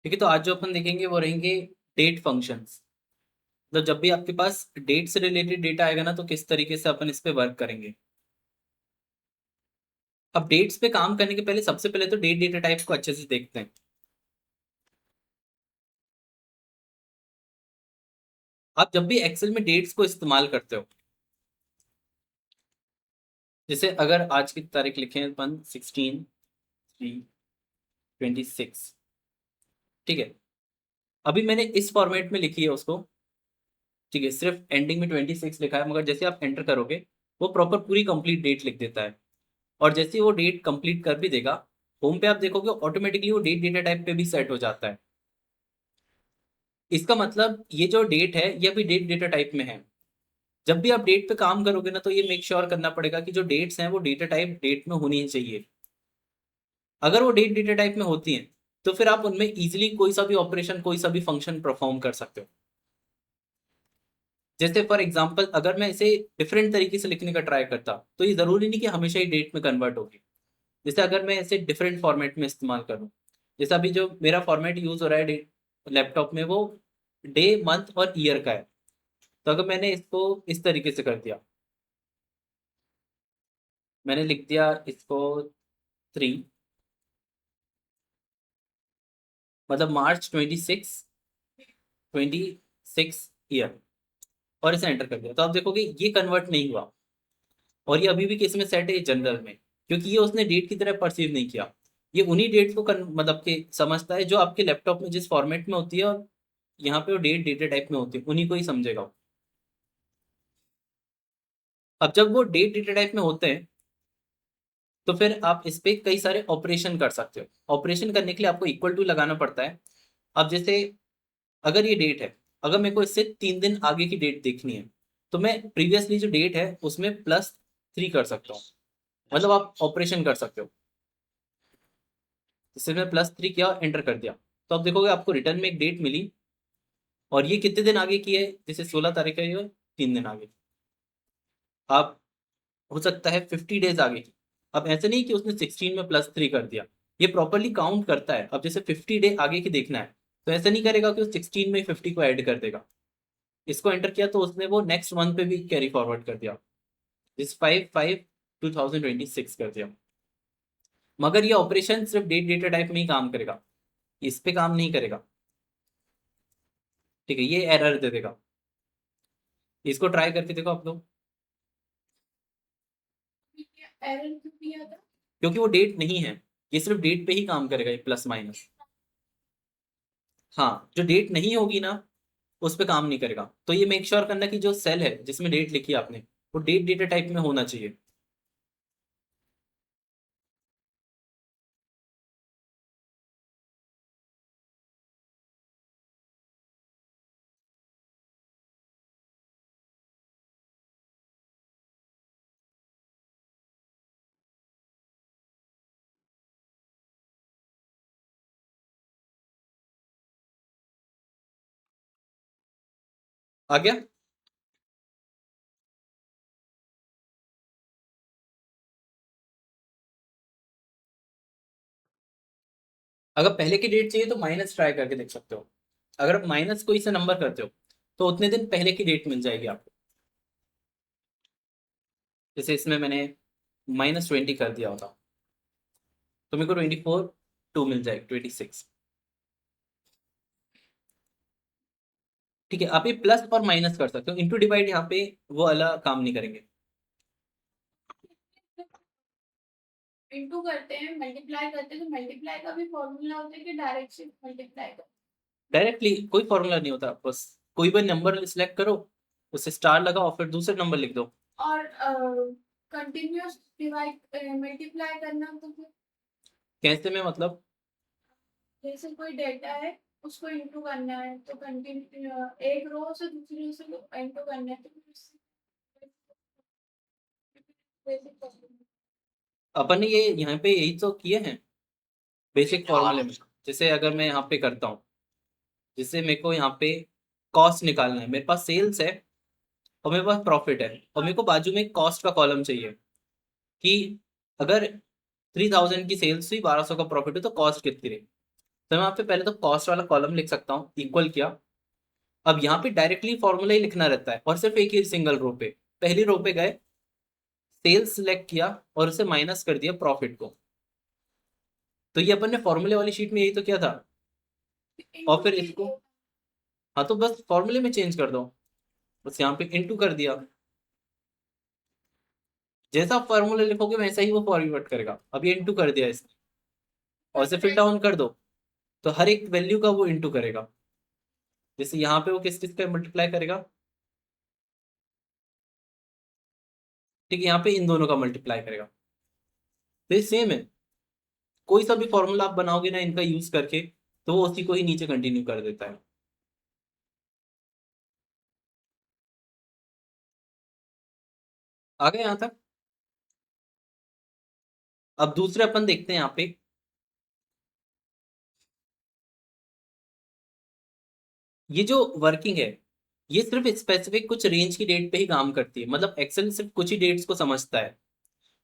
ठीक है, तो आज जो अपन देखेंगे वो रहेंगे डेट फंक्शंस। तो जब भी आपके पास डेट से रिलेटेड डेटा आएगा ना, तो किस तरीके से अपन इस पे वर्क करेंगे। अब डेट्स पे काम करने के पहले सबसे पहले तो डेट डेटा टाइप को अच्छे से देखते हैं। आप जब भी एक्सेल में डेट्स को इस्तेमाल करते हो, जैसे अगर आज की तारीख लिखें अपन 16/3/26, ठीक है। अभी मैंने इस फॉर्मेट में लिखी है उसको, ठीक है, सिर्फ एंडिंग में 26 लिखा है, मगर जैसे आप एंटर करोगे वो प्रॉपर पूरी कंप्लीट डेट लिख देता है। और जैसे ही वो डेट कंप्लीट कर भी देगा, होम पे आप देखोगे ऑटोमेटिकली वो डेट डेटा टाइप पे भी सेट हो जाता है। इसका मतलब ये जो डेट है ये अभी डेट डेटा टाइप में है। जब भी आप डेट पे काम करोगे ना, तो ये मेक श्योर करना पड़ेगा कि जो डेट्स हैं वो डेटा टाइप डेट में होनी ही चाहिए। अगर वो डेट डेटा टाइप में होती हैं, तो फिर आप उनमें इजीली कोई सा भी ऑपरेशन, कोई सा भी फंक्शन परफॉर्म कर सकते हो। जैसे फॉर एग्जाम्पल अगर मैं इसे डिफरेंट तरीके से लिखने का ट्राई करता, तो ये जरूरी नहीं कि हमेशा ही डेट में कन्वर्ट होगी। जैसे अगर मैं इसे डिफरेंट फॉर्मेट में इस्तेमाल करूँ, जैसे अभी जो मेरा फॉर्मेट यूज हो रहा है लैपटॉप में, वो डे मंथ और ईयर का है। तो अगर मैंने इसको इस तरीके से कर दिया, मैंने लिख दिया इसको 3, मतलब मार्च 26 ईयर, और इसे एंटर कर दिया, तो आप देखोगे ये कन्वर्ट नहीं हुआ। और ये अभी भी किस में सेट है, जनरल में, क्योंकि ये उसने डेट की तरह परसीव नहीं किया। ये उन्हीं डेट को मतलब कि समझता है जो आपके लैपटॉप में जिस फॉर्मेट में होती है, और यहाँ पे वो डेट डेटा टाइप में होती है, उन्हीं को ही समझेगा वो। अब जब वो डेट डेटा टाइप में होते हैं, तो फिर आप इस पे कई सारे ऑपरेशन कर सकते हो। ऑपरेशन करने के लिए आपको इक्वल टू लगाना पड़ता है। अब जैसे अगर ये डेट है, अगर मेरे को इससे 3 दिन आगे की डेट देखनी है, तो मैं प्रीवियसली जो डेट है उसमें +3 कर सकता हूँ। मतलब आप ऑपरेशन कर सकते हो। जैसे मैं +3 किया, एंटर कर दिया, तो आप देखोगे आपको रिटर्न में एक डेट मिली। और ये कितने दिन आगे की है, जैसे 16 तारीख है, ये 3 दिन आगे। आप हो सकता है 50 डेज आगे की। अब ऐसे नहीं कि उसने 16 में +3 कर दिया, ये प्रॉपरली काउंट करता है। अब जैसे 50 डे आगे की देखना है, तो ऐसा नहीं करेगा कि उस 16 में 50 को ऐड कर देगा। इसको एंटर किया तो उसने वो नेक्स्ट मंथ पे भी कैरी फॉरवर्ड कर दिया, इस 5/5/2026 कर दिया। मगर ये ऑपरेशन सिर्फ डेट डेटा टाइप में ही काम करेगा, इस पे काम नहीं करेगा। ठीक है, ये एरर दे देगा। इसको ट्राई करके देखो आप लोग। एरर क्यों दिया था? क्योंकि वो डेट नहीं है, ये सिर्फ डेट पे ही काम करेगा, ये प्लस माइनस। हाँ, जो डेट नहीं होगी ना, उस पे काम नहीं करेगा। तो ये मेक श्योर करना कि जो सेल है जिसमें डेट लिखी है आपने, वो डेट डेटा टाइप में होना चाहिए। आ गया। अगर पहले की डेट चाहिए तो माइनस ट्राई करके देख सकते हो। अगर आप माइनस कोई से नंबर करते हो, तो उतने दिन पहले की डेट मिल जाएगी आपको। जैसे इसमें मैंने -20 कर दिया होता, तो मेरे को 24/2 मिल जाएगी, 26। ठीक है, आप ये प्लस और माइनस कर सकते हो, इंटू डिवाइड यहाँ पे वो अलग काम नहीं करेंगे। इंटू करते हैं, मल्टीप्लाई करते हैं, तो मल्टीप्लाई का भी फॉर्मूला होता है कि डायरेक्ट से मल्टीप्लाई का? डायरेक्टली कोई फॉर्मूला नहीं होता, बस कोई भी नंबर सिलेक्ट करो, उसे स्टार लगाओ, फिर दूसरे नंबर लिख दो। और कंटिन्यूअस डिवाइड मल्टीप्लाई करना तो फिर कैसे में मतलब? जैसे कोई डेटा है, उसको इंटू करना है, तो कंटिन्यू एक रो से दूसरी रो से इंटू करना है, तो फिर उससे बेसिक फॉर्मूला। अपन ने ये यहाँ पे यही तो किए हैं बेसिक फॉर्मूले में। जैसे अगर मैं यहाँ पे करता हूँ, जिससे मेरे को यहाँ पे कॉस्ट निकालना है, मेरे पास सेल्स है और मेरे पास प्रॉफिट है, और मेरे को बाजू में कॉस्ट का कॉलम चाहिए कि अगर 3000 की सेल्स हुई, 1200 का प्रॉफिट हुई, तो कॉस्ट कितनी रही। तो मैं यहाँ पे पहले तो कॉस्ट वाला कॉलम लिख सकता हूँ, इक्वल किया। अब यहाँ पे डायरेक्टली फॉर्मूला ही लिखना रहता है और सिर्फ एक ही सिंगल रो पे, पहली रो पे गए, सेल्स सिलेक्ट किया और उसे माइनस कर दिया प्रॉफिट को। तो ये अपन ने फॉर्मूले वाली शीट में यही तो किया था। और फिर इसको, हाँ तो बस फॉर्मूले में चेंज कर दो, बस यहाँ पे इनटू कर दिया। जैसा आप फॉर्मूला लिखोगे वैसा ही वो फॉरवर्ड करेगा। अब ये इनटू कर दिया इसने, और इसे फिल डाउन कर दो तो हर एक वैल्यू का वो इनटू करेगा। जैसे यहाँ पे वो किस किस का मल्टीप्लाई करेगा, ठीक है, यहाँ पे इन दोनों का मल्टीप्लाई करेगा। तो ये सेम है, कोई सा भी फॉर्मूला आप बनाओगे ना इनका यूज करके, तो वो उसी को ही नीचे कंटिन्यू कर देता है। आ गए यहाँ तक। अब दूसरे अपन देखते हैं यहाँ पे, ये जो वर्किंग है ये सिर्फ स्पेसिफिक कुछ रेंज की डेट पे ही काम करती है। मतलब एक्सेल सिर्फ कुछ ही डेट्स को समझता है।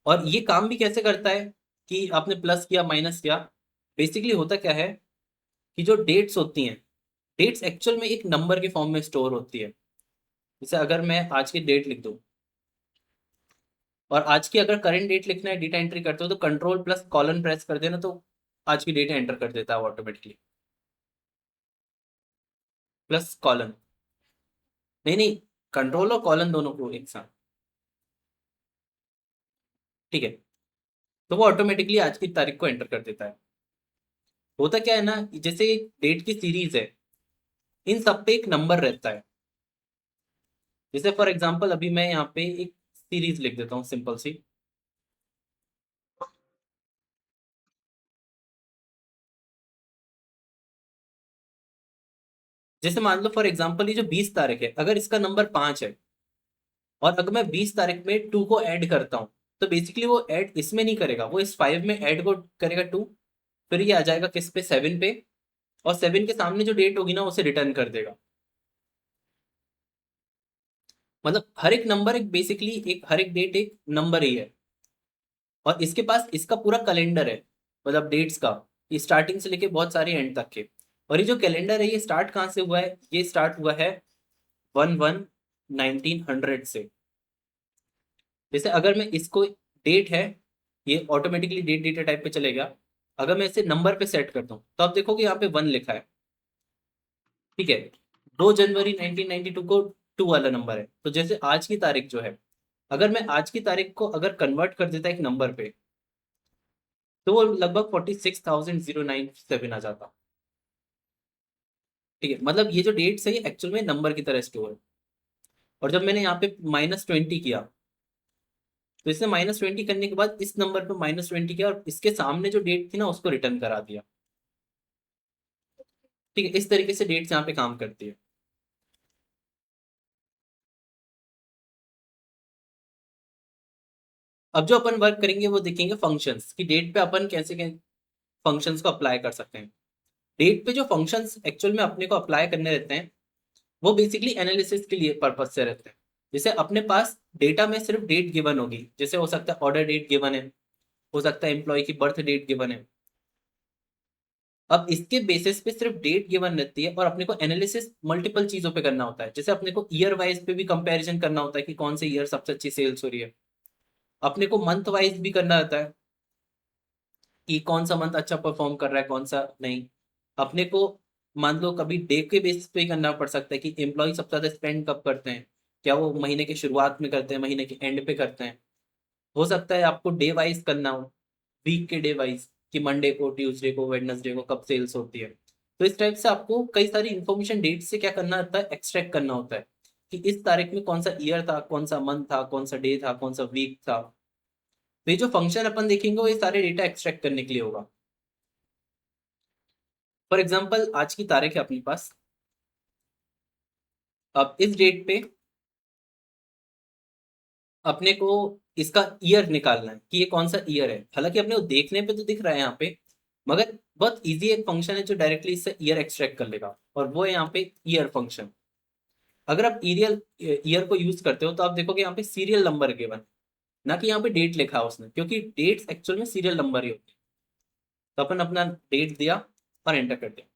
और ये काम भी कैसे करता है कि आपने प्लस किया माइनस किया, बेसिकली होता क्या है कि जो डेट्स होती हैं, डेट्स एक्चुअल में एक नंबर के फॉर्म में स्टोर होती है। जैसे अगर मैं आज की डेट लिख दूं, और आज की अगर करंट डेट लिखना है, डेटा एंट्री करते हो तो कंट्रोल प्लस कॉलन प्रेस कर देना, तो आज की डेटा एंटर कर देता है ऑटोमेटिकली। प्लस कॉलन, नहीं नहीं, कंट्रोल और कॉलन दोनों को एक साथ, ठीक है। तो वो ऑटोमेटिकली आज की तारीख को एंटर कर देता है। होता क्या है ना, जैसे डेट की सीरीज है, इन सब पे एक नंबर रहता है। जैसे फॉर एग्जांपल अभी मैं यहाँ पे एक सीरीज लिख देता हूँ सिंपल सी। जैसे मान लो फॉर एग्जांपल ये जो 20 तारीख है, अगर इसका नंबर 5 है और अगर मैं 20 तारीख में 2 को ऐड करता हूँ, तो बेसिकली वो ऐड इसमें नहीं करेगा, वो इस 5 में ऐड को करेगा 2। फिर ये आ जाएगा किस पे, 7 पे, और 7 के सामने जो डेट होगी ना उसे रिटर्न कर देगा। मतलब हर एक नंबर एक बेसिकली एक, हर एक डेट एक नंबर ही है। और इसके पास इसका पूरा कैलेंडर है, मतलब डेट्स का, ये स्टार्टिंग से लेके बहुत सारे एंड तक के। और ये जो कैलेंडर है ये स्टार्ट कहाँ से हुआ है, ये स्टार्ट हुआ है 1/1/1900 से। जैसे अगर मैं इसको, डेट है, ये ऑटोमेटिकली डेट डेटा टाइप पे चलेगा। अगर मैं इसे नंबर पे सेट करता हूँ तो आप देखोगे यहाँ पे 1 लिखा है, ठीक है। 2 जनवरी 1992 को 2 वाला नंबर है। तो जैसे आज की तारीख जो है, अगर मैं आज की तारीख को अगर कन्वर्ट कर देता एक नंबर पे, तो वो लगभग 46,097 आ जाता, ठीक है। मतलब ये जो डेट्स है ये एक्चुअल में नंबर की तरह स्टोर है। और जब मैंने यहाँ पे -20 किया, तो इसने -20 करने के बाद इस नंबर पे -20 किया और इसके सामने जो डेट थी ना उसको रिटर्न करा दिया, ठीक है। इस तरीके से डेट्स यहाँ पे काम करती है। अब जो अपन वर्क करेंगे वो देखेंगे फंक्शंस की, डेट पे अपन कैसे फंक्शंस को अप्लाई कर सकते हैं। डेट पे जो फंक्शंस एक्चुअल में अपने को अप्लाई करने रहते हैं, वो बेसिकली एनालिसिस के लिए पर्पज से रहते हैं। जैसे अपने पास डेटा में सिर्फ डेट गिवन होगी, जैसे हो सकता है ऑर्डर डेट गिवन है, हो सकता है एम्प्लॉय की बर्थ डेट गिवन है। अब इसके बेसिस पे सिर्फ डेट गिवन रहती है और अपने को एनालिसिस मल्टीपल चीजों पे करना होता है। जैसे अपने को ईयर वाइज पे भी कंपैरिजन करना होता है कि कौन से ईयर सबसे अच्छी सेल्स हो रही है। अपने को मंथ वाइज भी करना रहता है कि कौन सा मंथ अच्छा परफॉर्म कर रहा है, कौन सा नहीं। अपने को मान लो कभी डे के बेसिस पे ही करना पड़ सकता है कि एम्प्लॉय सबसे ज्यादा स्पेंड कब करते हैं, क्या वो महीने के शुरुआत में करते हैं, महीने के एंड पे करते हैं। हो सकता है आपको डे वाइज करना हो, वीक के डे वाइज, कि मंडे को, ट्यूसडे को, वेडनेसडे को कब सेल्स होती है। तो इस टाइप से आपको कई सारी इंफॉर्मेशन डेट से क्या करना होता है, एक्सट्रैक्ट करना होता है कि इस तारीख में कौन सा ईयर था, कौन सा मंथ था, कौन सा डे था, कौन सा वीक था। तो ये जो फंक्शन अपन देखेंगे वो ये सारे डेटा एक्सट्रैक्ट करने के लिए होगा। फॉर एग्जाम्पल आज की तारीख है अपने पास, अब इस डेट पे अपने को इसका ईयर निकालना है कि ये कौन सा ईयर है। हालांकि अपने को देखने पे तो दिख रहा है यहाँ पे, मगर बहुत इजी एक फंक्शन है जो डायरेक्टली इससे ईयर एक्सट्रैक्ट कर लेगा, और वो है यहाँ पे ईयर फंक्शन। अगर आप ईरियल ईयर को यूज करते हो तो आप देखोगे यहाँ पे सीरियल नंबर गिवन, ना कि यहाँ पे डेट लिखा है उसने, क्योंकि डेट्स एक्चुअल में सीरियल नंबर ही होती है। तो अपन अपना डेट दिया, और एंटर कर दिया।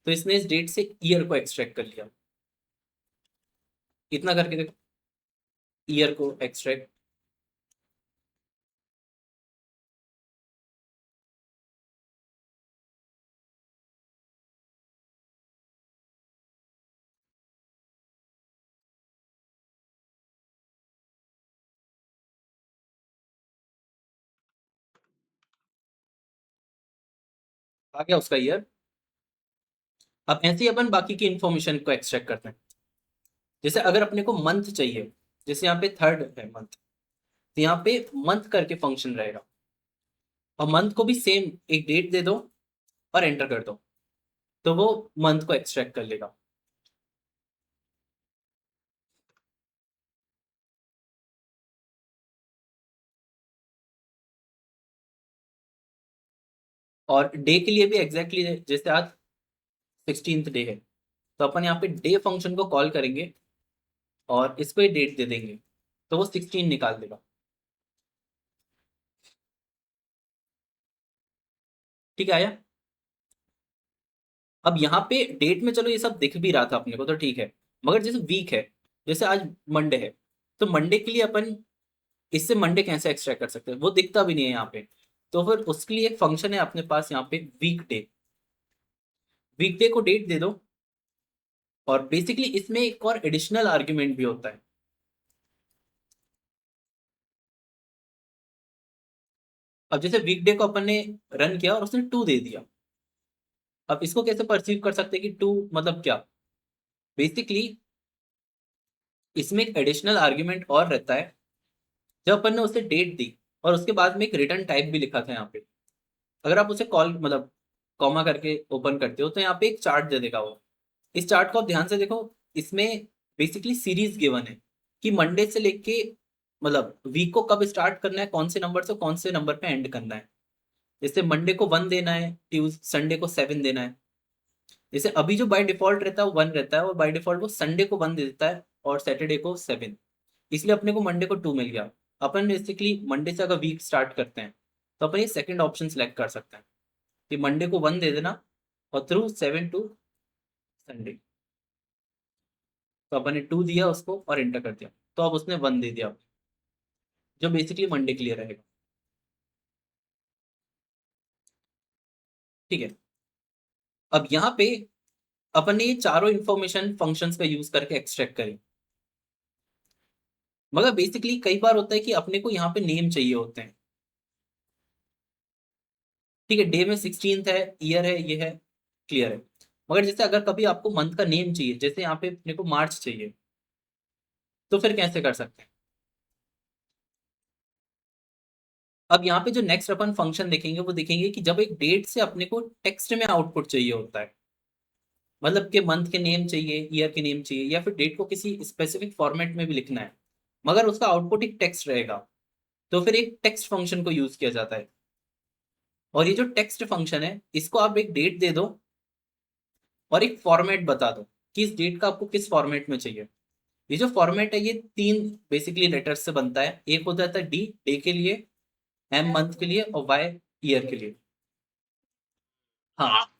तो इसने इस डेट से ईयर को एक्सट्रैक्ट कर लिया। इतना करके देखो, ईयर को एक्सट्रैक्ट। आ गया उसका ईयर। अब ऐसे ही अपन बाकी की इंफॉर्मेशन को एक्सट्रैक्ट करते हैं। जैसे अगर अपने को मंथ चाहिए, जैसे यहाँ पे थर्ड है मंथ, तो यहाँ पे मंथ करके फंक्शन रहेगा, और मंथ को भी सेम एक डेट दे दो और एंटर कर दो, तो वो मंथ को एक्सट्रैक्ट कर लेगा। और डे के लिए भी एग्जैक्टली जैसे आज 16th डे है, तो अपन यहाँ पे डे फंक्शन को कॉल करेंगे और इसको ही डेट दे देंगे, तो वो 16 निकाल देगा। ठीक है आया। अब यहाँ पे डेट में चलो ये सब दिख भी रहा था अपने को, तो ठीक है। मगर जैसे वीक है, जैसे आज मंडे है, तो मंडे के लिए अपन इससे मंडे कैसे एक्सट्रैक्ट कर सकते हैं, वो दिखता भी नहीं है यहाँ पे। तो फिर उसके लिए एक फंक्शन है अपने पास यहाँ पे, वीक डे। वीकडे को डेट दे दो, और बेसिकली इसमें एक और एडिशनल आर्ग्यूमेंट भी होता है। अब जैसे वीकडे को अपन ने रन किया और उसने 2 दे दिया। अब इसको कैसे परसीव कर सकते हैं कि 2 मतलब क्या। बेसिकली इसमें एक एडिशनल आर्ग्यूमेंट और रहता है। जब अपन ने उसे डेट दी और उसके बाद में एक रिटर्न टाइप भी लिखा था यहाँ पे, अगर आप उसे कॉल मतलब कॉमा करके ओपन करते हो, तो यहाँ पे एक चार्ट दे देगा वो। इस चार्ट को आप ध्यान से देखो। इसमें बेसिकली सीरीज गिवन है कि मंडे से लेके मतलब वीक को कब स्टार्ट करना है, कौन से नंबर से कौन से नंबर पे एंड करना है। जैसे मंडे को 1 देना है, ट्यूज संडे को 7 देना है। जैसे अभी जो बाय डिफॉल्ट रहता है वो 1 रहता है, और बाय डिफॉल्ट वो संडे को 1 दे देता है और सैटरडे को 7। इसलिए अपने को मंडे को 2 मिल गया। अपन बेसिकली मंडे से अगर वीक स्टार्ट करते हैं, तो अपन ये सेकंड ऑप्शन सेलेक्ट कर सकते हैं कि मंडे को 1 दे देना और थ्रू 7 टू संडे। तो अपन ने 2 दिया उसको और एंटर कर दिया, तो अब उसने 1 दे दिया, जो बेसिकली मंडे के लिए रहेगा। ठीक है। अब यहाँ पे अपन ने ये चारों इंफॉर्मेशन फंक्शंस का यूज करके एक्सट्रैक्ट करी। मगर बेसिकली कई बार होता है कि अपने को यहाँ पे नेम चाहिए होते हैं। ठीक है, डे में 16th है, ईयर है, ये है, क्लियर है। मगर जैसे अगर कभी आपको मंथ का नेम चाहिए, जैसे यहाँ पे अपने को मार्च चाहिए, तो फिर कैसे कर सकते हैं। अब यहाँ पे जो नेक्स्ट अपन फंक्शन देखेंगे वो देखेंगे कि जब एक डेट से अपने को टेक्स्ट में आउटपुट चाहिए होता है, मतलब कि मंथ के नेम चाहिए, ईयर के नेम चाहिए, या फिर डेट को किसी स्पेसिफिक फॉर्मेट में भी लिखना है, मगर उसका आउटपुट एक टेक्स्ट रहेगा, तो फिर एक टेक्स्ट फंक्शन को यूज किया जाता है। और ये जो टेक्स्ट फंक्शन है, इसको आप एक डेट दे दो और एक फॉर्मेट बता दो कि इस डेट का आपको किस फॉर्मेट में चाहिए। ये जो फॉर्मेट है ये 3 बेसिकली लेटर्स से बनता है। एक हो जाता है डी, डे के लिए, एम मंथ के लिए, और वाई ईयर के लिए। हाँ।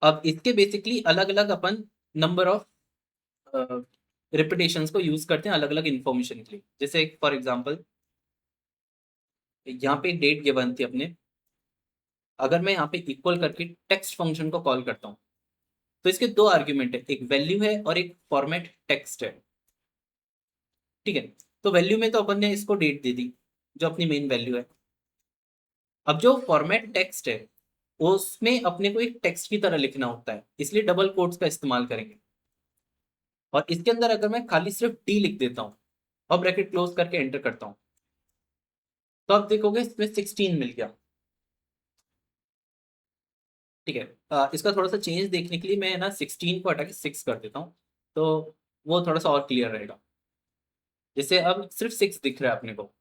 अब इसके बेसिकली अलग अलग अपन नंबर ऑफ रिपीटेशंस को यूज करते हैं अलग अलग इंफॉर्मेशन के लिए। जैसे फॉर एग्जांपल यहाँ पे डेट गिवन थी अपने, अगर मैं यहाँ पे इक्वल करके टेक्स्ट फंक्शन को कॉल करता हूँ, तो इसके 2 आर्ग्यूमेंट है, एक वैल्यू है और एक फॉर्मेट टेक्स्ट है। ठीक है। तो वैल्यू में तो अपन ने इसको डेट दे दी, जो अपनी मेन वैल्यू है। अब जो फॉर्मेट टेक्स्ट है, उसमें अपने को एक टेक्स्ट की तरह लिखना होता है, इसलिए डबल कोट्स का इस्तेमाल करेंगे। और इसके अंदर अगर मैं खाली सिर्फ टी लिख देता हूँ और ब्रैकेट क्लोज करके एंटर करता हूँ, तो आप देखोगे इसमें 16 मिल गया। ठीक है। इसका थोड़ा सा चेंज देखने के लिए मैं ना 16 को हटा के 6 कर देता हूँ, तो वो थोड़ा सा और क्लियर रहेगा। जैसे अब सिर्फ 6 दिख रहा है अपने को।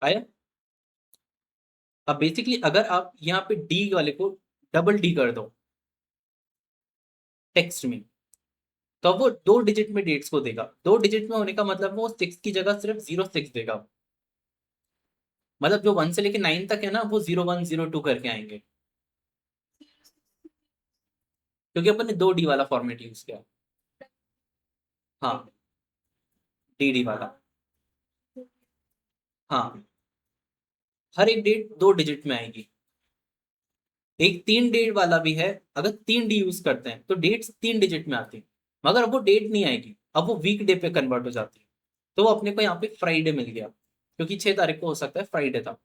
आया। अब बेसिकली अगर आप यहाँ पे डी वाले को डबल डी कर दो टेक्स्ट में, तो अब वो 2 डिजिट में डेट्स को देगा। 2 डिजिट में होने का मतलब वो 6 की जगह सिर्फ 06 देगा। मतलब जो 1 से लेके 9 तक है ना, वो 0102 करके आएंगे, क्योंकि अपन ने 2 डी वाला फॉर्मेट यूज किया। हाँ, डी वाला। हाँ, हर एक डेट 2 डिजिट में आएगी। एक 3 डेट वाला भी है, अगर 3 डी यूज करते हैं तो डेट्स 3 डिजिट में आती है, मगर अब वो डेट नहीं आएगी, अब वो वीक डे पे कन्वर्ट हो जाती है। तो वो अपने को यहाँ पे फ्राइडे मिल गया, क्योंकि 6 तारीख को हो सकता है फ्राइडे था,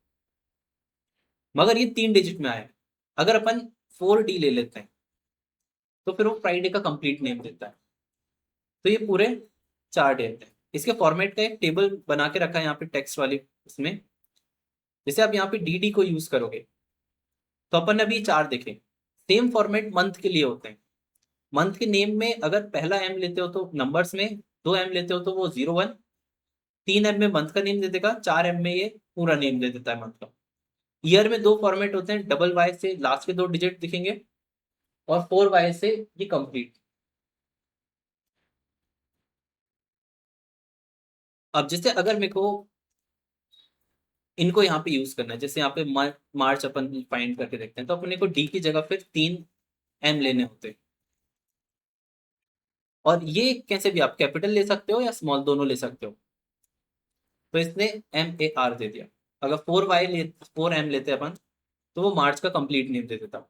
मगर ये 3 डिजिट में आया। अगर अपन 4 डी ले लेते हैं तो फिर वो फ्राइडे का कंप्लीट नेम देता है। तो ये पूरे 4 डेट हैं। इसके फॉर्मेट का एक टेबल बना के रखा है यहाँ पे टेक्स्ट वाली उसमें। जैसे आप यहाँ पे डी डी को यूज करोगे, तो अपन ने अभी 4 देखे। सेम फॉर्मेट मंथ के लिए होते हैं। मंथ के नेम में अगर पहला एम लेते हो तो नंबर्स में, 2 एम लेते हो तो वो 01, 3 एम में मंथ का नेम दे देगा, 4 एम में ये पूरा नेम दे देता है मंथ का। ईयर में 2 फॉर्मेट होते हैं, डबल वाई से लास्ट के 2 डिजिट दिखेंगे, और 4 वाई से ये कंप्लीट। अब जैसे अगर मेरे को इनको यहाँ पे यूज करना है, जैसे यहाँ पे मार्च अपन फाइंड करके देखते हैं, तो अपने को डी की जगह फिर 3 एम लेने होते हैं। और ये कैसे भी आप कैपिटल ले सकते हो या स्मॉल, दोनों ले सकते हो। तो इसने MAR दे दिया। अगर 4 एम लेते अपन, तो वो मार्च का कंप्लीट नेम दे देता।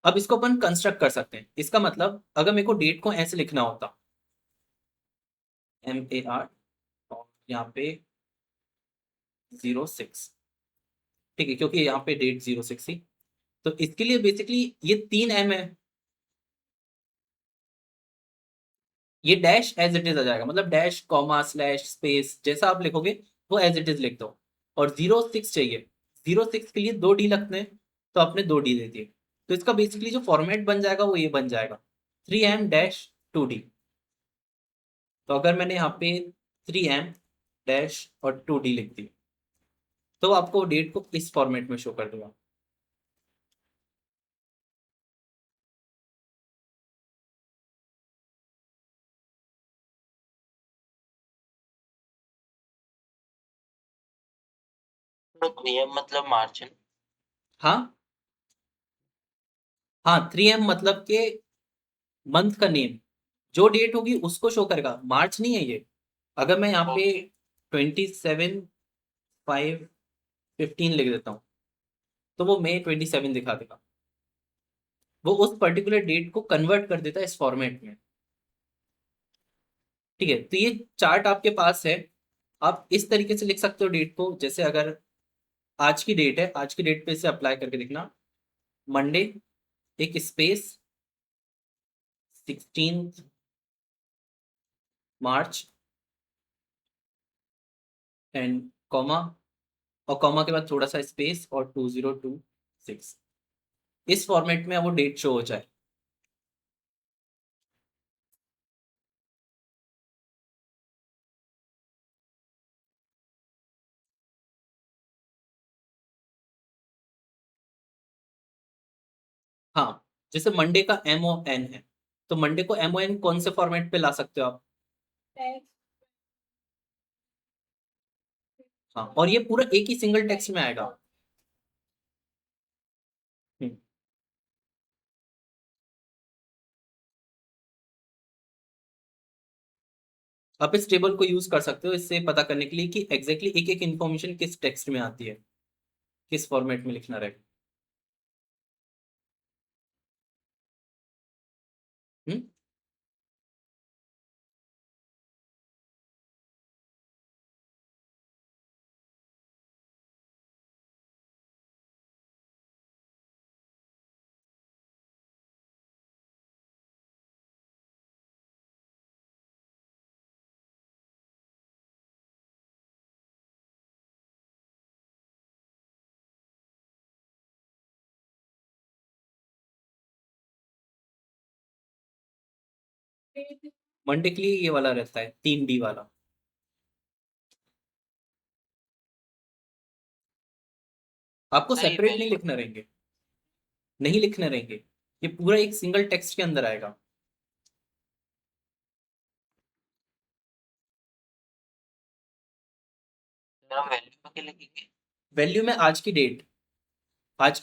अब इसको अपन कंस्ट्रक्ट कर सकते हैं। इसका मतलब अगर मेरे को डेट को ऐसे लिखना होता, MAR और यहाँ पे 06, ठीक है, क्योंकि यहाँ पे डेट 06 थी। तो इसके लिए बेसिकली ये 3 एम है, ये डैश एज इट इज आ जाएगा, मतलब डैश कॉमा स्लैश स्पेस जैसा आप लिखोगे वो एज इट इज लिख दो। और 06 चाहिए, 06 के लिए 2 डी लगते हैं, तो आपने 2 डी दे दिए। तो इसका बेसिकली जो फॉर्मेट बन जाएगा वो ये बन जाएगा, 3M-2D। तो अगर मैंने यहाँ पे 3M-और 2D लिख दी, तो आपको डेट को इस फॉर्मेट में शो कर देगा। तो 3M मतलब मार्जिन। हाँ, हाँ, 3M मतलब के मंथ का नेम, जो डेट होगी उसको शो करेगा, मार्च नहीं है ये। अगर मैं यहाँ पे 27/5/15 लिख देता हूँ, तो वो May 27 दिखा देगा। वो उस पर्टिकुलर डेट को कन्वर्ट कर देता है इस फॉर्मेट में। ठीक है, तो ये चार्ट आपके पास है। आप इस तरीके से लिख सकते हो डेट को। जैसे अगर आज की डेट है, आज की डेट पे इसे अप्लाई करके देखना, मंडे, एक स्पेस, 16 मार्च, एंड कॉमा, और कॉमा के बाद थोड़ा सा स्पेस और 2026। इस फॉर्मेट में वो डेट शो हो जाए। हाँ, जैसे मंडे का MON है, तो मंडे को MON कौन से फॉर्मेट पे ला सकते हो आप। हाँ, और ये पूरा एक ही सिंगल टेक्स्ट में आएगा। हम्म, आप इस टेबल को यूज कर सकते हो इससे पता करने के लिए कि एग्जैक्टली एक एक इन्फॉर्मेशन किस टेक्स्ट में आती है, किस फॉर्मेट में लिखना रहेगा। हम्म, मंडे के लिए ये वाला रहता है 3D वाला। आपको नहीं सेपरेट नहीं वैल्यू लिखना रहेंगे, नहीं लिखने रहेंगे, ये पूरा एक सिंगल टेक्स्ट के अंदर आएगा। हम वैल्यू में क्या लिखेंगे? वैल्यू में आज की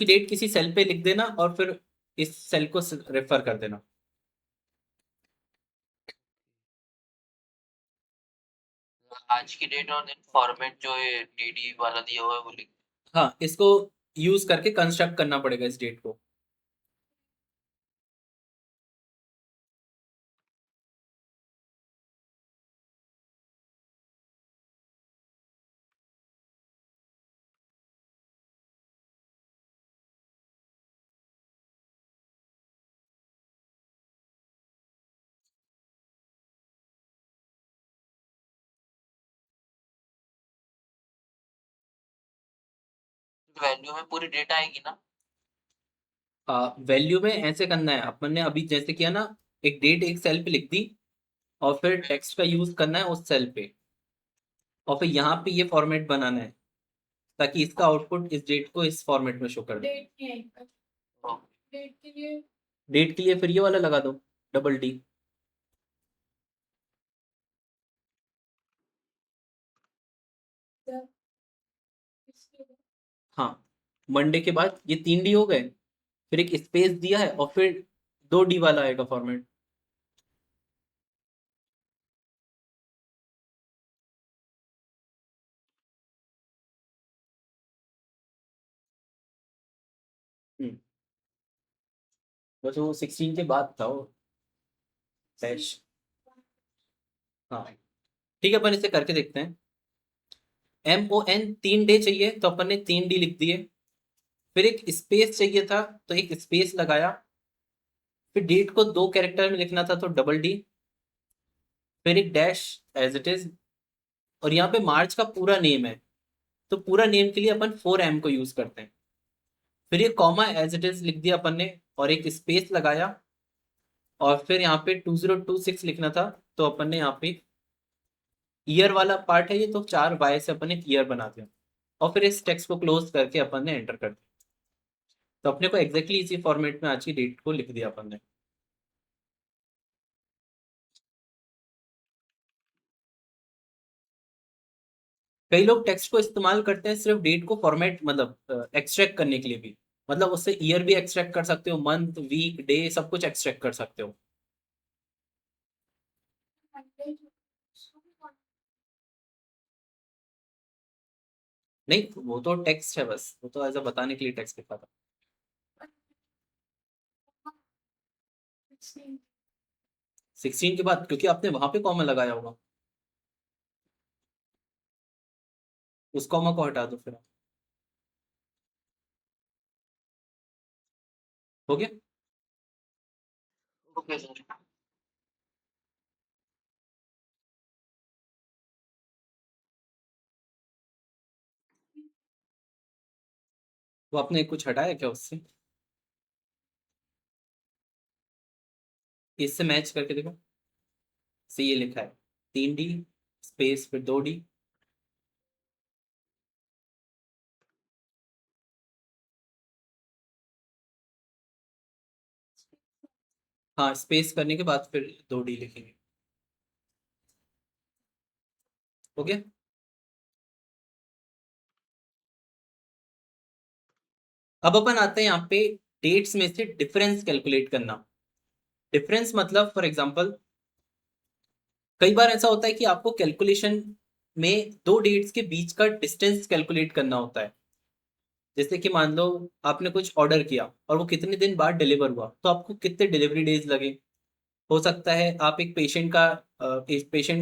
डेट किसी सेल पे लिख देना और फिर इस सेल को रेफर कर देना। आज की डेट और देन फॉर्मेट जो है टीडी वाला दिया हुआ है वो लिख। हाँ, इसको यूज करके कंस्ट्रक्ट करना पड़ेगा इस डेट को। वैल्यू में पूरी डेटा आएगी ना? वैल्यू में ऐसे करना है, अपन ने अभी जैसे किया ना, एक डेट एक सेल पे लिख दी और फिर टेक्स्ट का यूज करना है उस सेल पे, और फिर यहाँ पे ये फॉर्मेट बनाना है ताकि इसका आउटपुट इस डेट को इस फॉर्मेट में शो कर दे। डेट नहीं आएगा, डेट के लिए डेट के लिए फिर ये वाला लगा दो, डबल डी। द इसके बाद हाँ, मंडे के बाद ये 3 डी हो गए, फिर एक स्पेस दिया है और फिर 2 डी वाला आएगा फॉर्मेट। हम्म, बस वो 16 के बाद था वो डैश। हाँ, ठीक है, अपन इसे करके देखते हैं। MON 3 डे चाहिए तो अपन ने 3 डी लिख दिए, फिर एक स्पेस चाहिए था तो एक स्पेस लगाया, फिर डेट को 2 कैरेक्टर में लिखना था तो डबल डी, फिर एक डैश एज इट इज, और यहाँ पे मार्च का पूरा नेम है तो पूरा नेम के लिए अपन 4M को यूज करते हैं। फिर ये कॉमा एज इट इज लिख दिया अपन ने और एक स्पेस लगाया, और फिर यहाँ पे 2026 लिखना था तो अपन ने यहाँ पे ईयर वाला पार्ट है ये, तो 4Y से अपन ने ईयर बना दिया और फिर इस टेक्स्ट को क्लोज करके अपन ने एंटर कर दिया। तो अपने को एग्जैक्टली इसी फॉर्मेट में आज की डेट को लिख दिया अपन ने। कई लोग टेक्स्ट को इस्तेमाल करते हैं सिर्फ डेट को फॉर्मेट मतलब एक्सट्रैक्ट करने के लिए भी, मतलब उससे ईयर भी एक्सट्रैक्ट कर सकते हो, मंथ वीक डे सब कुछ एक्सट्रैक्ट कर सकते हो। मंडे नहीं, वो तो टेक्स्ट है बस, वो तो ऐसा बताने के लिए टेक्स्ट लिखा था। 16 के बाद क्योंकि आपने वहां पे कॉमा लगाया होगा, उस कॉमा को हटा दो फिर। हो गया। Okay sir. वो आपने कुछ हटाया क्या उससे? इससे मैच करके देखो, से ये लिखा है 3 डी स्पेस फिर 2 डी। हाँ, स्पेस करने के बाद फिर 2 डी लिखेंगे। हो गया। अब अपन आते हैं यहाँ पे डेट्स में से डिफरेंस कैलकुलेट करना। डिफरेंस मतलब फॉर एग्जांपल कई बार ऐसा होता है कि आपको कैलकुलेशन में 2 डेट्स के बीच का डिस्टेंस कैलकुलेट करना होता है। जैसे कि मान लो आपने कुछ ऑर्डर किया और वो कितने दिन बाद डिलीवर हुआ, तो आपको कितने डिलीवरी डेज लगे। हो सकता है आप एक पेशेंट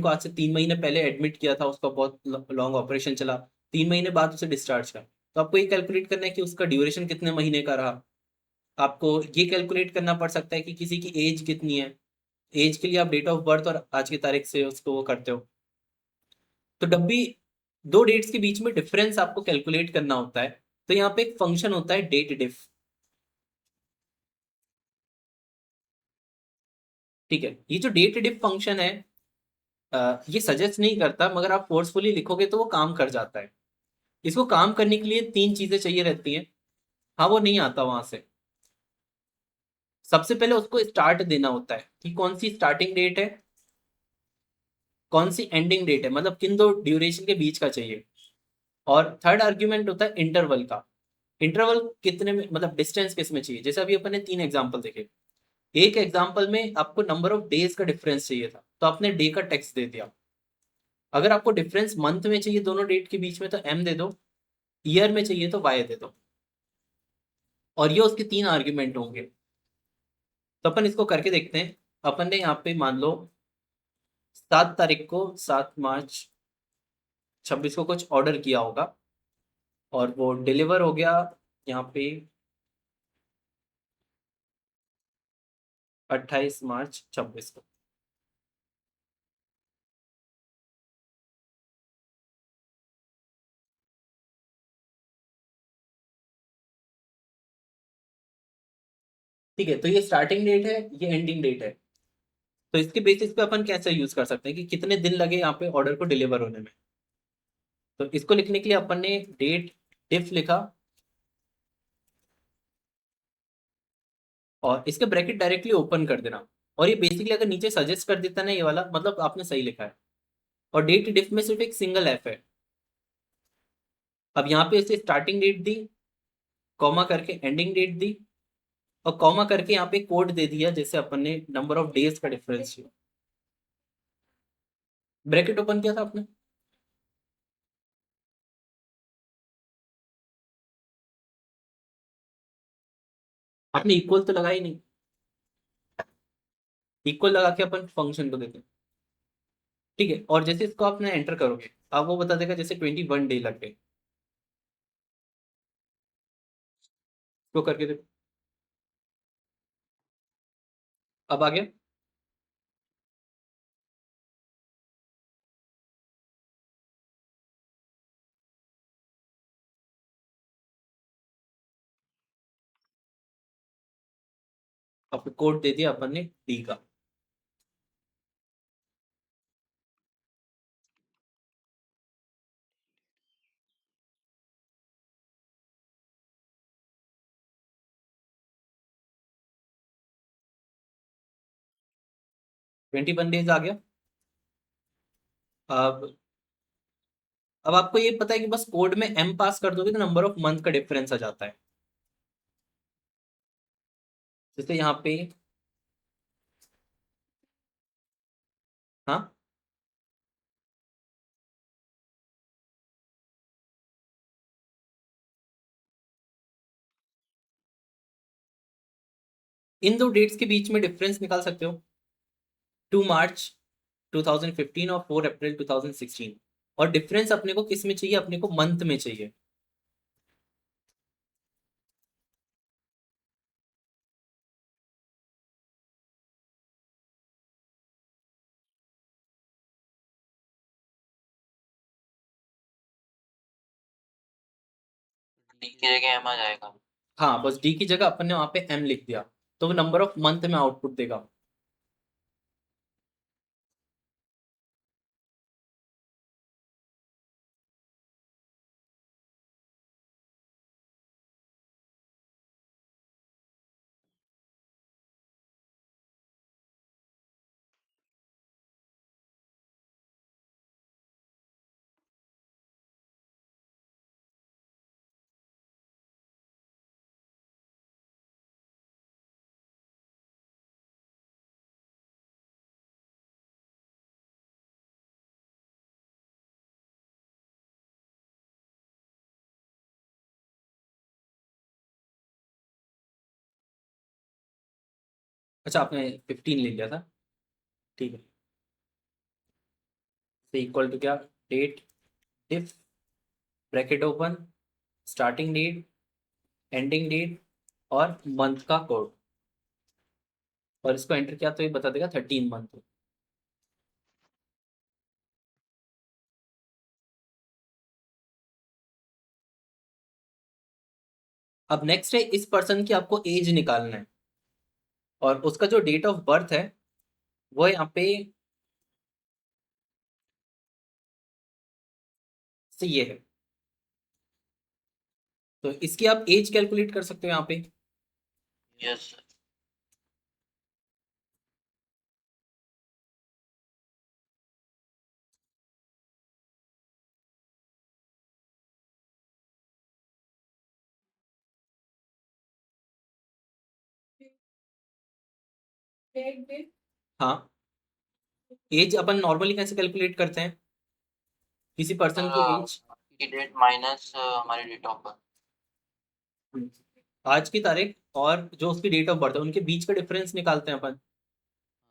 को आज से 3 महीने पहले एडमिट किया था, उसका बहुत लॉन्ग ऑपरेशन चला, 3 महीने बाद उसे डिस्चार्ज किया, तो आपको ये कैलकुलेट करना है कि उसका ड्यूरेशन कितने महीने का रहा। आपको ये कैलकुलेट करना पड़ सकता है कि किसी की एज कितनी है, एज के लिए आप डेट ऑफ बर्थ और आज की तारीख से उसको वो करते हो। तो जब भी 2 डेट्स के बीच में डिफरेंस आपको कैलकुलेट करना होता है, तो यहाँ पे एक फंक्शन होता है डेट डिफ। ठीक है, ये जो डेट डिफ फंक्शन है, ये सजेस्ट नहीं करता, मगर आप फोर्सफुली लिखोगे तो वो काम कर जाता है। इसको काम करने के लिए 3 चीजें चाहिए रहती हैं। हाँ, वो नहीं आता वहां से। सबसे पहले उसको स्टार्ट देना होता है कि कौन सी स्टार्टिंग डेट है, कौन सी एंडिंग डेट है, मतलब किन दो ड्यूरेशन के बीच का चाहिए। और थर्ड आर्ग्यूमेंट होता है इंटरवल का। इंटरवल कितने में, मतलब डिस्टेंस किस में चाहिए। जैसे अभी अपन ने 3 एग्जांपल देखे। एक एग्जांपल में आपको नंबर ऑफ डेज का डिफरेंस चाहिए था, तो आपने डे का टेक्स्ट दे दिया। अगर आपको डिफरेंस मंथ में चाहिए दोनों डेट के बीच में, तो एम दे दो। ईयर में चाहिए तो वाई दे दो। और ये उसके 3 आर्ग्यूमेंट होंगे। तो अपन इसको करके देखते हैं। अपन ने यहाँ पे मान लो 7 तारीख को, 7 मार्च 26 को कुछ ऑर्डर किया होगा, और वो डिलीवर हो गया यहाँ पे 28 मार्च 26 को। ठीक है, तो ये स्टार्टिंग डेट है, ये एंडिंग डेट है। तो इसके बेसिस पे अपन कैसे यूज कर सकते हैं कि कितने दिन लगे यहाँ पे ऑर्डर को डिलीवर होने में। तो इसको लिखने के लिए अपन ने डेट डिफ लिखा, और इसके ब्रैकेट डायरेक्टली ओपन कर देना। और ये बेसिकली अगर नीचे सजेस्ट कर देता ना ये वाला, मतलब आपने सही लिखा है। और डेट डिफ में सिर्फ एक सिंगल एफ है। अब यहाँ पे इसे स्टार्टिंग डेट दी, कॉमा करके एंडिंग डेट दी, और कॉमा करके यहाँ पे कोड दे दिया जैसे अपन ने नंबर ऑफ डेज का डिफरेंस किया। ब्रैकेट ओपन किया था आपने। आपने इक्वल तो लगाई नहीं। इक्वल लगा के अपन फंक्शन को देते हैं। ठीक है, और जैसे इसको आपने एंटर करोगे, आप वो बता देगा जैसे 21 डे लग गए। इसको करके देखो। अब आ गया। अब कोड दे दिया अपन ने डी का। ट्वेंटी वन डेज आ गया। अब अब आपको ये पता है कि बस कोड में एम पास कर दोगे तो नंबर ऑफ मंथ का डिफरेंस आ जाता है। जैसे यहाँ पे, हाँ, इन दो डेट्स के बीच में डिफरेंस निकाल सकते हो। 2 मार्च 2015 और 4 अप्रैल 2016। और डिफरेंस अपने को किस में चाहिए, अपने को मंथ में चाहिए। डी की जगह एम आ जाएगा। हाँ, बस डी की जगह अपन ने वहां पे एम लिख दिया, तो वो नंबर ऑफ मंथ में आउटपुट देगा। अच्छा, आपने 15 ले लिया था। ठीक है, तो इक्वल टू क्या, date diff, bracket open, starting date, ending date, और मंथ का कोड। और इसको एंटर किया तो ये बता देगा 13 मंथ। अब नेक्स्ट है, इस पर्सन की आपको एज निकालना है, और उसका जो डेट ऑफ बर्थ है वो यहाँ पे से ये है। तो इसकी आप एज कैलकुलेट कर सकते हो यहाँ पे। Yes sir. डेट डेट हाँ, एज अपन नॉर्मली कैसे कैलकुलेट करते हैं, किसी पर्सन की एज। की डेट माइनस हमारी डेट ऑफ बर्थ। आज की तारीख और जो उसकी डेट ऑफ बर्थ है उनके बीच का डिफरेंस निकालते हैं अपन,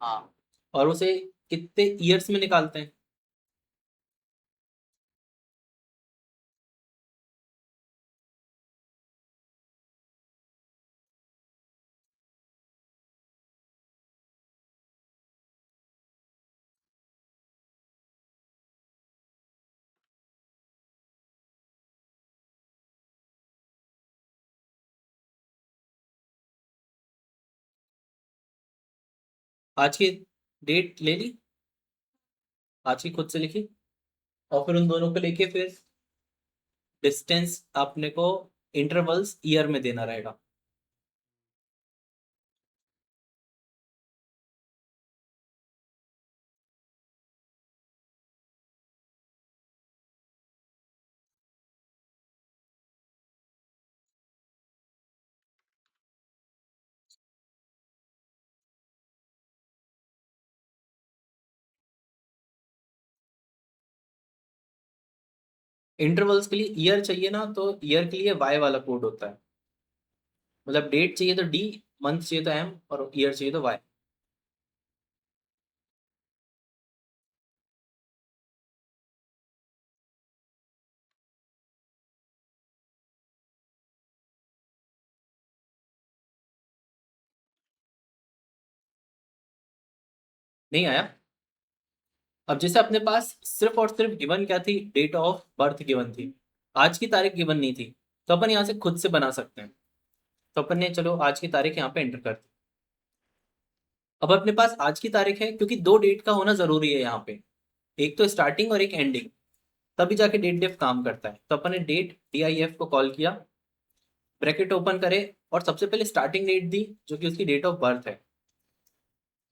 हाँ और उसे कितने ईयर्स में निकालते हैं। आज की डेट ले ली, आज की खुद से लिखी, और फिर उन दोनों को लेके फिर डिस्टेंस अपने को इंटरवल्स ईयर में देना रहेगा। इंटरवल्स के लिए ईयर चाहिए ना, तो ईयर के लिए वाई वाला कोड होता है, मतलब डेट चाहिए तो डी, मंथ चाहिए तो एम, और ईयर चाहिए तो वाई। नहीं आया। अब जैसे अपने पास सिर्फ और सिर्फ गिवन क्या थी, डेट ऑफ बर्थ गिवन थी, आज की तारीख गिवन नहीं थी, तो अपन यहाँ से खुद से बना सकते हैं। तो अपन ने चलो आज की तारीख यहाँ पे एंटर कर दी। अब अपने पास आज की तारीख है, क्योंकि दो डेट का होना जरूरी है यहाँ पे, एक तो स्टार्टिंग और एक एंडिंग, तभी जाके डेट डेफ काम करता है। तो अपन ने डेट DIF को कॉल किया, ब्रैकेट ओपन करे, और सबसे पहले स्टार्टिंग डेट दी जो कि उसकी डेट ऑफ बर्थ है,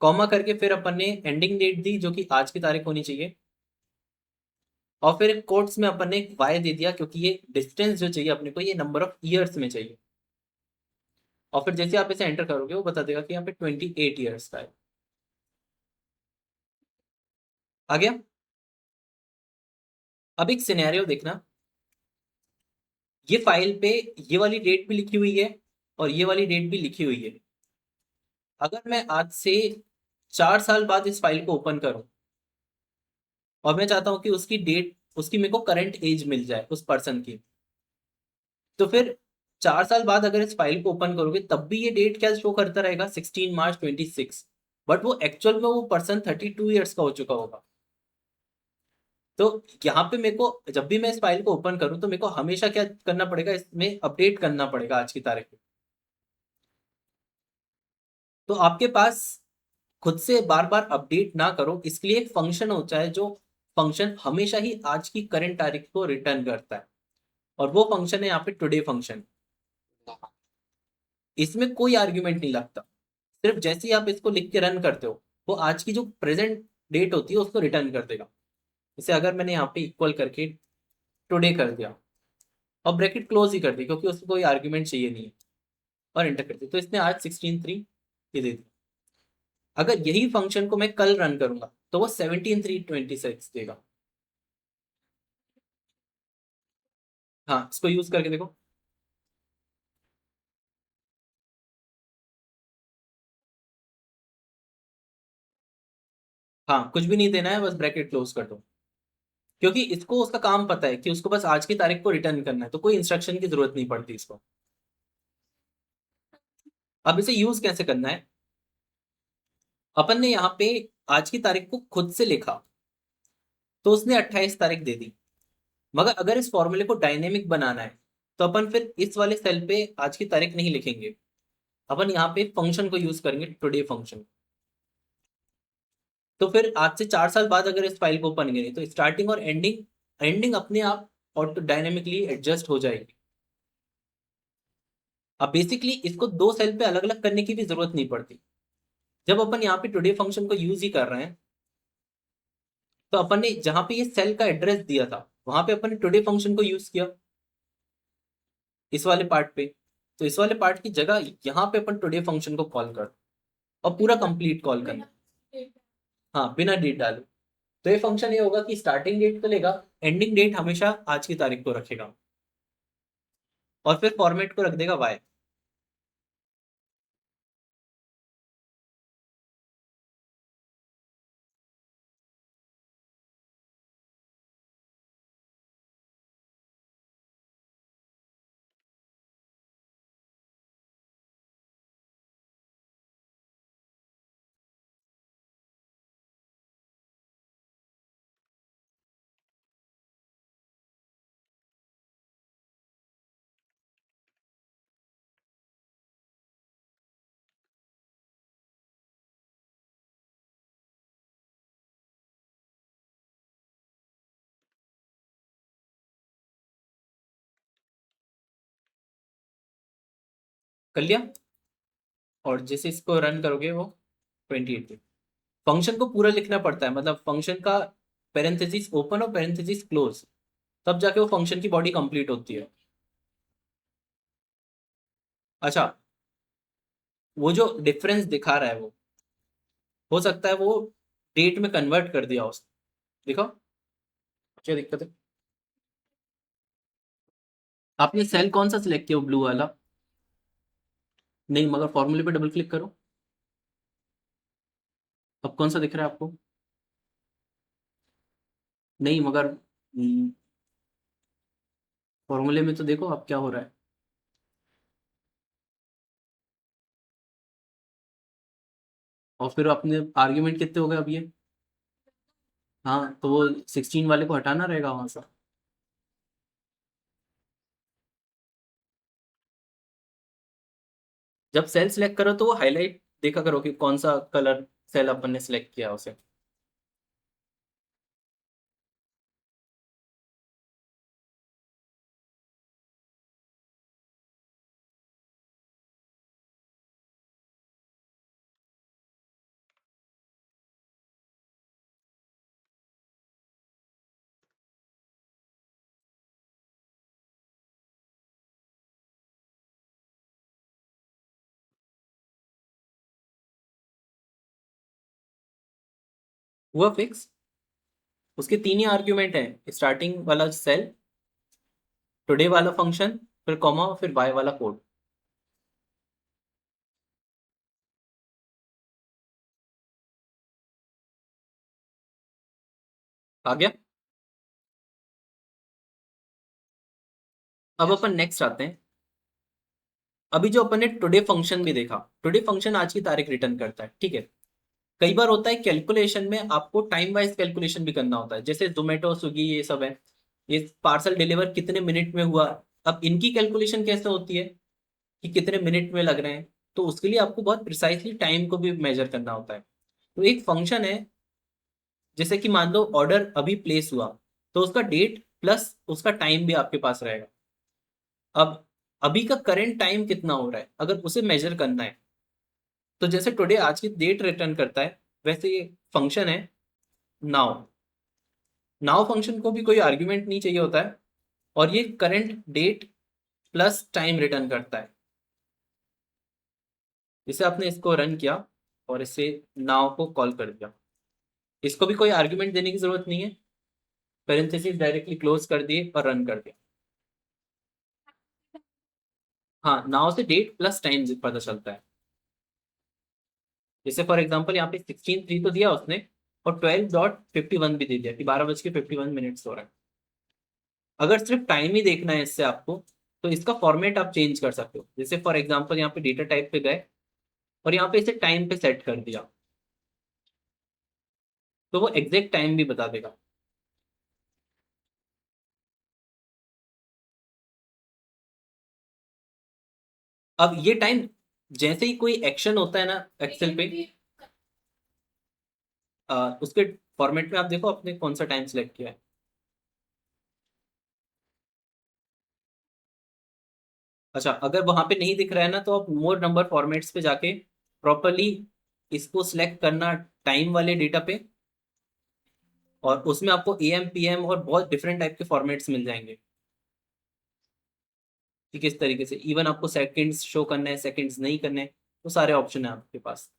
कॉमा करके फिर अपन ने एंडिंग डेट दी जो कि आज की तारीख होनी चाहिए, और फिर कोट्स में अपन ने एक वाई दे दिया, क्योंकि ये डिस्टेंस जो चाहिए अपने को ये नंबर ऑफ ईयर्स में चाहिए। और फिर जैसे आप इसे एंटर करोगे वो बता देगा कि यहाँ पे 28 ईयर्स का है। आ गया। अब एक सिनेरियो देखना, ये फाइल पे ये वाली डेट भी लिखी हुई है और ये वाली डेट भी लिखी हुई है। अगर मैं आज से 4 साल बाद इस फाइल को ओपन करूं, और मैं चाहता हूं कि उसकी डेट, उसकी मेरे को करंट एज मिल जाए उस पर्सन की, तो फिर 4 साल बाद अगर इस फाइल को ओपन करोगे तब भी ये डेट क्या शो करता रहेगा, 16 मार्च 26, बट वो एक्चुअल में वो पर्सन 32 ईयर्स का हो चुका होगा। तो यहाँ पे मेरे को जब भी मैं इस फाइल को ओपन करूं तो मेरे को हमेशा क्या करना पड़ेगा, इसमें अपडेट करना पड़ेगा आज की तारीख में। तो आपके पास खुद से बार बार अपडेट ना करो, इसके लिए एक फंक्शन होता है, जो फंक्शन हमेशा ही आज की करंट तारीख को रिटर्न करता है, और वो फंक्शन है यहाँ पे टुडे फंक्शन। इसमें कोई आर्ग्यूमेंट नहीं लगता, सिर्फ जैसे ही आप इसको लिख के रन करते हो वो आज की जो प्रेजेंट डेट होती है उसको रिटर्न कर देगा। जैसे अगर मैंने यहाँ पे इक्वल करके टुडे कर दिया और ब्रैकेट क्लोज ही कर दी, क्योंकि उसको कोई आर्ग्यूमेंट चाहिए नहीं है, और एंटर कर दिया, तो इसने आज 16/3 ये दे दिया। अगर यही फंक्शन को मैं कल रन करूंगा तो वो 17/3/26 देगा। हाँ, इसको यूज करके देखो। हाँ, कुछ भी नहीं देना है, बस ब्रैकेट क्लोज कर दो, क्योंकि इसको उसका काम पता है कि उसको बस आज की तारीख को रिटर्न करना है, तो कोई इंस्ट्रक्शन की जरूरत नहीं पड़ती इसको। अब इसे यूज कैसे करना है, अपन ने यहाँ पे आज की तारीख को खुद से लिखा तो उसने 28 तारीख दे दी, मगर अगर इस फॉर्मूले को डायनेमिक बनाना है तो अपन फिर इस वाले सेल पे आज की तारीख नहीं लिखेंगे, अपन यहाँ पे फंक्शन को यूज करेंगे, टुडे फंक्शन। तो फिर आज से 4 साल बाद अगर इस फाइल को ओपन करें तो स्टार्टिंग और एंडिंग, एंडिंग अपने आप और डायनेमिकली एडजस्ट हो जाएगी। अब बेसिकली इसको 2 सेल पे अलग अलग करने की भी जरूरत नहीं पड़ती। जब अपन यहाँ पे टुडे फंक्शन को यूज ही कर रहे हैं, तो अपन ने जहां पे ये सेल का एड्रेस दिया था वहां पे अपन ने टुडे फंक्शन को यूज किया इस वाले पार्ट पे। तो इस वाले पार्ट की जगह यहाँ पे अपन टुडे फंक्शन को कॉल कर और पूरा कंप्लीट कॉल करना। हाँ, बिना डेट डाले। तो ये फंक्शन ये होगा कि स्टार्टिंग डेट तो लेगा, एंडिंग डेट हमेशा आज की तारीख को रखेगा और फिर फॉर्मेट को रख देगा वाई। कर लिया। और जैसे इसको रन करोगे वो 28 फंक्शन को पूरा लिखना पड़ता है, मतलब फंक्शन का पेरेंथेसिस ओपन और पेरेंथेसिस क्लोज, तब जाके वो फंक्शन की बॉडी कंप्लीट होती है। अच्छा, वो जो डिफरेंस दिखा रहा है वो हो सकता है वो डेट में कन्वर्ट कर दिया उसने। देखो क्या दिक्कत है। आपने सेल कौन सा सिलेक्ट किया, ब्लू वाला? नहीं, मगर फॉर्मूले पे डबल क्लिक करो। अब कौन सा दिख रहा है आपको? नहीं, मगर फॉर्मूले में तो देखो अब क्या हो रहा है। और फिर अपने आर्ग्यूमेंट कितने हो गए अब ये? हाँ, तो वो 16 वाले को हटाना रहेगा वहां से। जब सेल सिलेक्ट करो तो वो हाईलाइट देखा करो कि कौन सा कलर सेल अपन ने सिलेक्ट किया उसे। हुआ फिक्स। उसके 3 ही आर्ग्यूमेंट हैं, स्टार्टिंग वाला सेल, टुडे वाला फंक्शन, फिर कॉमा, फिर बाय वाला कोड। आ गया। अब अपन नेक्स्ट आते हैं। अभी जो अपन ने टुडे फंक्शन भी देखा, टुडे फंक्शन आज की तारीख रिटर्न करता है, ठीक है। कई बार होता है कैलकुलेशन में आपको टाइम वाइज कैलकुलेशन भी करना होता है, जैसे जोमेटो स्विगी ये सब है, ये पार्सल डिलीवर कितने मिनट में हुआ। अब इनकी कैलकुलेशन कैसे होती है कि कितने मिनट में लग रहे हैं, तो उसके लिए आपको बहुत प्रिसाइसली टाइम को भी मेजर करना होता है। तो एक फंक्शन है, जैसे कि मान लो ऑर्डर अभी प्लेस हुआ, तो उसका डेट प्लस उसका टाइम भी आपके पास रहेगा। अब अभी का करंट टाइम कितना हो रहा है अगर उसे मेजर करना है, तो जैसे टुडे आज की डेट रिटर्न करता है, वैसे ये फंक्शन है नाउ। नाउ फंक्शन को भी कोई आर्ग्यूमेंट नहीं चाहिए होता है, और ये current date plus time return करता है। जैसे आपने इसको रन किया और इसे नाउ को कॉल कर दिया, इसको भी कोई आर्ग्यूमेंट देने की जरूरत नहीं है, पेरेंथेसिस डायरेक्टली क्लोज कर दिए और रन कर दिया। हाँ, नाउ से डेट प्लस टाइम पता चलता है। जैसे फॉर एग्जाम्पल यहाँ पे 16:03 तो दिया उसने, और 12:51 भी दे दिया कि 12:51 हो रहा है। अगर सिर्फ टाइम ही देखना है इससे आपको, तो इसका फॉर्मेट आप चेंज कर सकते हो। जैसे फॉर एग्जाम्पल यहाँ पे डेटा टाइप पे गए और यहाँ पे इसे टाइम पे सेट कर दिया, तो वो एग्जैक्ट टाइम भी बता देगा। अब ये टाइम, जैसे ही कोई एक्शन होता है ना एक्सेल पे, उसके फॉर्मेट में आप देखो आपने कौन सा टाइम सेलेक्ट किया है। अच्छा, अगर वहां पे नहीं दिख रहा है ना, तो आप मोर नंबर फॉर्मेट्स पे जाके प्रॉपरली इसको सिलेक्ट करना टाइम वाले डेटा पे, और उसमें आपको एएम पीएम और बहुत डिफरेंट टाइप के फॉर्मेट्स मिल जाएंगे कि किस तरीके से इवन आपको सेकंड्स शो करना है, सेकंड्स नहीं करने, वो सारे ऑप्शन है आपके पास।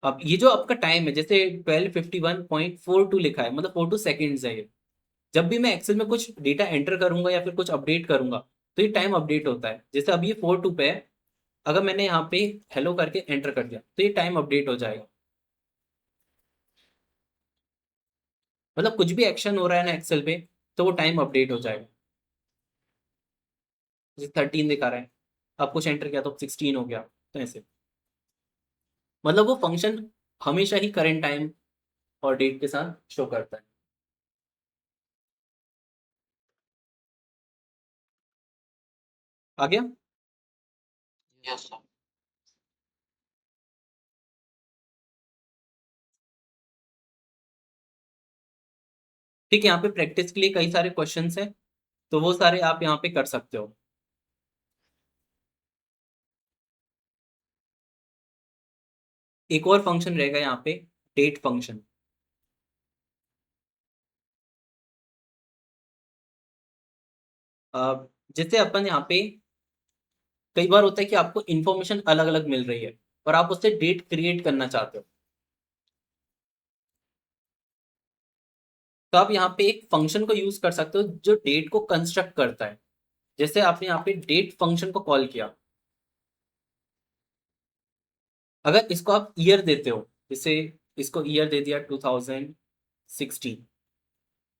अब ये जो आपका टाइम है, जैसे 1251.42 लिखा है, मतलब 42 सेकेंड्स है ये। जब भी मैं एक्सेल में कुछ डेटा एंटर करूंगा या फिर कुछ अपडेट करूंगा, तो ये टाइम अपडेट होता है। जैसे अब ये 42 पे है, अगर मैंने यहाँ पे हेलो करके एंटर कर दिया तो ये टाइम अपडेट हो जाएगा। मतलब कुछ भी एक्शन हो रहा है ना एक्सेल पे, तो वो टाइम अपडेट हो जाएगा। जैसे 13 दिखा रहा है, अब कुछ एंटर किया तो 16 हो गया, तो ऐसे। मतलब वो फंक्शन हमेशा ही करंट टाइम और डेट के साथ शो करता है। आ गया? Yes sir. ठीक है, यहाँ पे प्रैक्टिस के लिए कई सारे क्वेश्चंस हैं, तो वो सारे आप यहाँ पे कर सकते हो। एक और फंक्शन रहेगा यहाँ पे, डेट फंक्शन। जैसे अपन यहाँ पे कई बार होता है कि आपको इन्फॉर्मेशन अलग अलग मिल रही है और आप उससे डेट क्रिएट करना चाहते हो, तो आप यहाँ पे एक फंक्शन को यूज कर सकते हो जो डेट को कंस्ट्रक्ट करता है। जैसे आपने यहाँ पे डेट फंक्शन को कॉल किया, अगर इसको आप ईयर देते हो, जैसे इसको ईयर दे दिया 2016,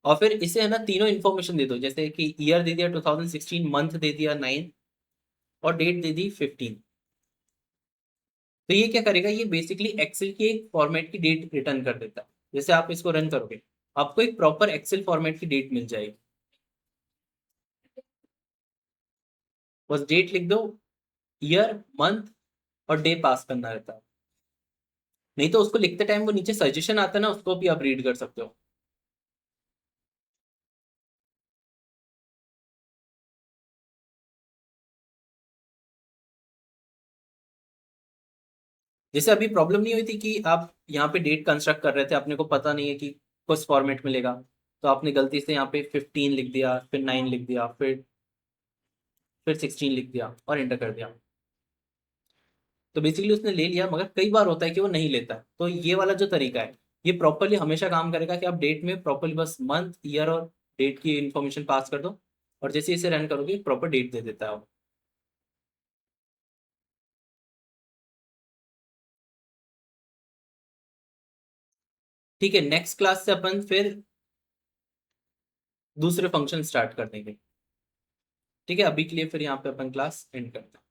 और फिर इसे है ना तीनों इन्फॉर्मेशन दे दो, जैसे कि ईयर दे दिया 2016, मंथ दे दिया 9, और डेट दे दी 15। तो ये क्या करेगा, ये बेसिकली एक्सेल की एक फॉर्मेट की डेट रिटर्न कर देता है। जैसे आप इसको रन करोगे, आपको एक प्रॉपर एक्सेल फॉर्मेट की डेट मिल जाएगी। बस डेट लिख दो, ईयर मंथ और डे पास करना रहता है। नहीं तो उसको लिखते टाइम वो नीचे सजेशन आता है ना, उसको भी आप रीड कर सकते हो। जैसे अभी प्रॉब्लम नहीं हुई थी कि आप यहाँ पे डेट कंस्ट्रक्ट कर रहे थे, अपने को पता नहीं है कि किस फॉर्मेट में लेगा, तो आपने गलती से यहाँ पे 15 लिख दिया, फिर 9 लिख दिया, फिर 16 लिख दिया और एंटर कर दिया। तो बेसिकली उसने ले लिया, मगर कई बार होता है कि वो नहीं लेता है। तो ये वाला जो तरीका है, ये प्रॉपरली हमेशा काम करेगा कि आप डेट में प्रॉपरली बस मंथ ईयर और डेट की इंफॉर्मेशन पास कर दो, और जैसे इसे रन करोगे प्रॉपर डेट दे देता है वो। ठीक है, नेक्स्ट क्लास से अपन फिर दूसरे फंक्शन स्टार्ट कर देंगे। ठीक है, अभी के लिए फिर यहाँ पे अपन क्लास एंड करते हैं।